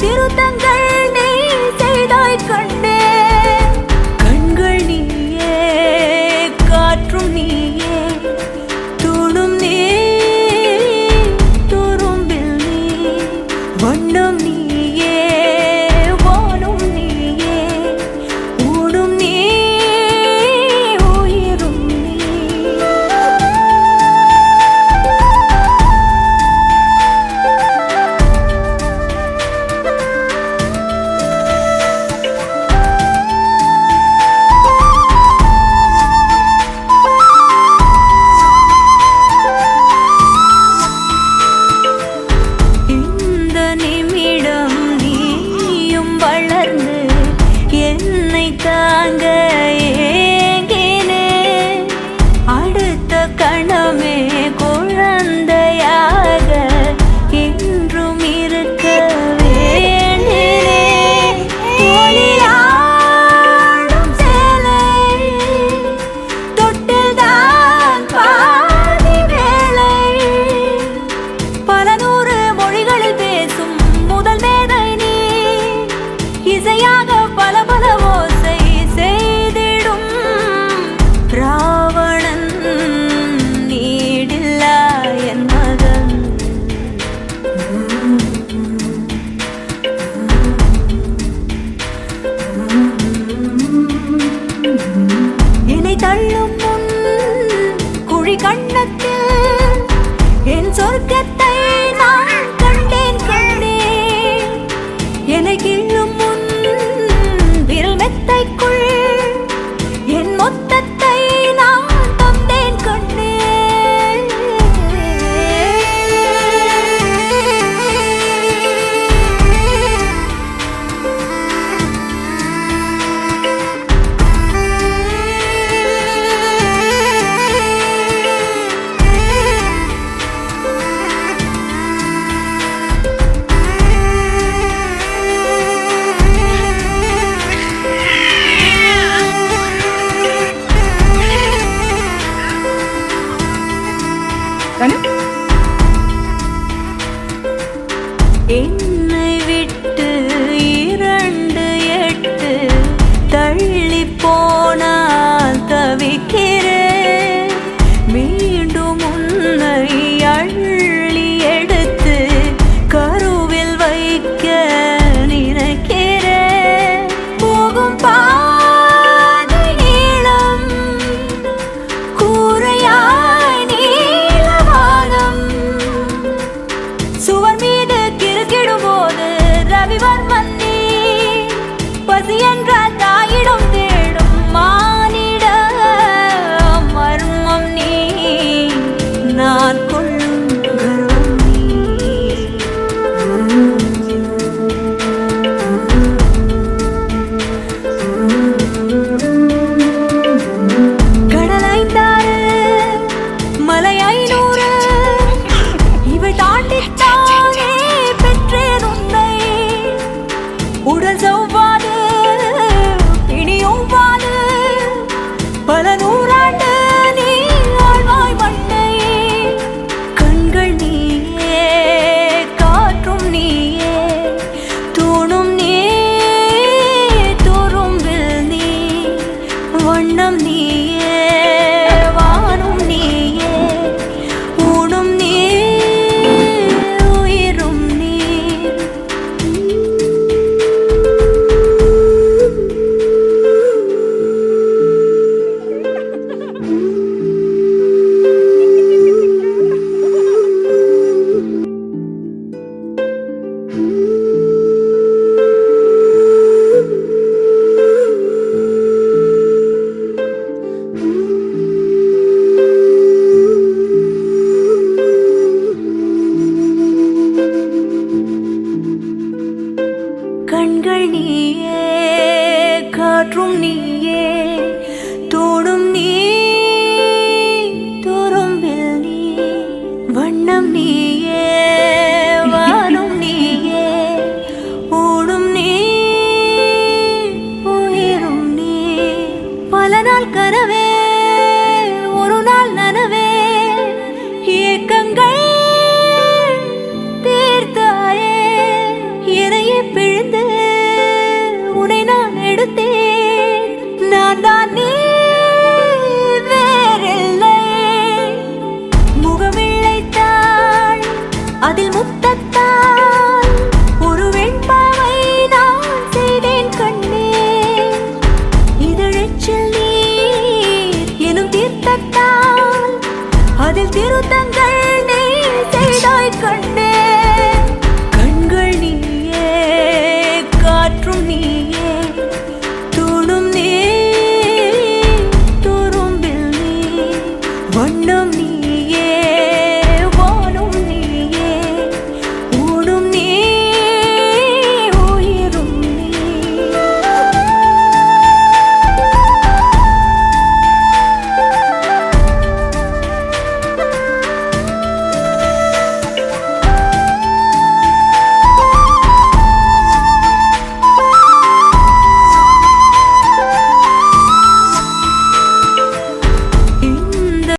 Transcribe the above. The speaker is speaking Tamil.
திருத்தங்கள் நீ செய்தாய் கண்டே. கண்கள் நீயே, காற்றும் நீயே, தூணும் நீ, துரும்பில் நீ, வண்ணம் நீயே, வானும் நீயே, ஊடும் நீ, உயிரும் நீ. இந்த நிமிடம் நீயும் வளர்ந்து என்னை தாங்க ஏங்கினே. அடுத்த கணமே குழந்தையாக என்றும் இருக்க வேண்டினே. தோளிலாடும் சேலை, தொட்டில்தான் பாதி வேளை. பல நூறு மொழிகளில் பேசும் முதல் மேதை நீ. இசையாக பல பல ஓசை செய்திடும் ராவணன் நீடில்லா என் மகன். என்னை தள்ளும் முன் குழி கண்ணத்தில் என் சொர்க்கத்தை நான் கண்டேன் கண்டேன். என்னை கிள்ளும் முன் விரல் மெத்தைக்குள் என் மொத்தத்தை நான் தந்தேன் கண்டேன். என்னை விட்டு 2 8 தள்ளி போனால் தவிக்கிறேன். மீண்டும் உன்னை அள்ளி எடுத்து கருவில் வைக்க நினைக்கிறேன். போகும் பாதை நீளம், கூரையாய் நீலவானம். சுவர் மீது கிறுக்கிடும் போது ரவிவர்மன் நீ. பசி என்ற தாயிடம் தேடும் மானிட மர்மம் நீ. நான் கொள்ளும் கர்வம் நீ. கடல் 5 மலை 500 இவை தாண்டித்தானே பெற்றேன் உன்னை. உடல் செவ்வாது பிணியும் வாது, பல நூறாண்டு நீ ஆழ்வாய் மண்ணை. கண்கள் நீயே, காற்றும் நீயே, தூணும் நீ, துரும்பில் நீ, வண்ணம் நீயே, வானும் நீயே, ஊடும் நீ, உயிரும் நீ. கண்கள் நீயே, காற்றும் நீயே, தோடும் நீ, துரும்பில் நீ, வண்ணம் நீயே, வானும் நீயே, ஊடும் நீ, உயிரும் நீ. பல நாள் கனவே, ஒரு நாள் நனவே, ஏக்கங்கள் தீர்த்தாயே. என்னையே முத்தத்தால்